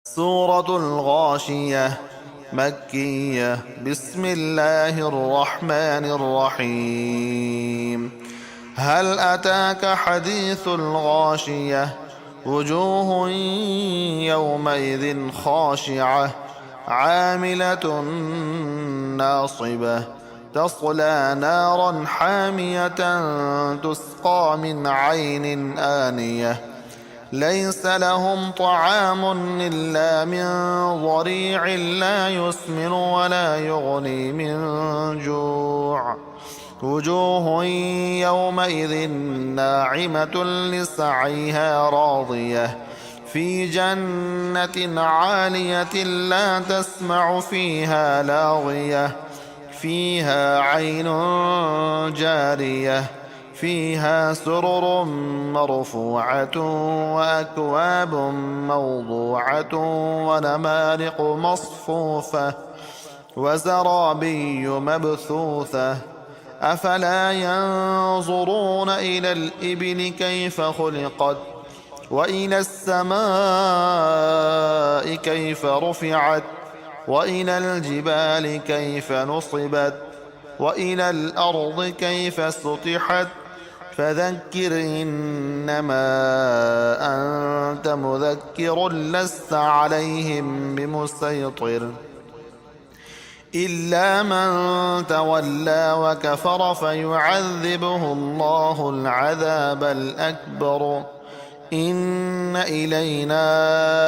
سورة الغاشية مكية. بسم الله الرحمن الرحيم. هل أتاك حديث الغاشية؟ وجوه يومئذ خاشعة عاملة ناصبة تصلى نارا حامية تسقى من عين آنية ليس لهم طعام إلا من ضريع لا يسمن ولا يغني من جوع. وجوه يومئذ ناعمة لسعيها راضية في جنة عالية لا تسمع فيها لاغية فيها عين جارية فيها سرر مرفوعة وأكواب موضوعة ونمارق مصفوفة وزرابي مبثوثة أفلا ينظرون إلى الإبل كيف خلقت وإلى السماء كيف رفعت وإلى الجبال كيف نصبت وإلى الأرض كيف سطحت فذكر إنما أنت مذكر لست عليهم بمسيطر إلا من تولى وكفر فيعذبه الله العذاب الأكبر إن إلينا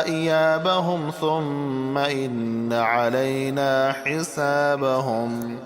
إيابهم ثم إن علينا حسابهم.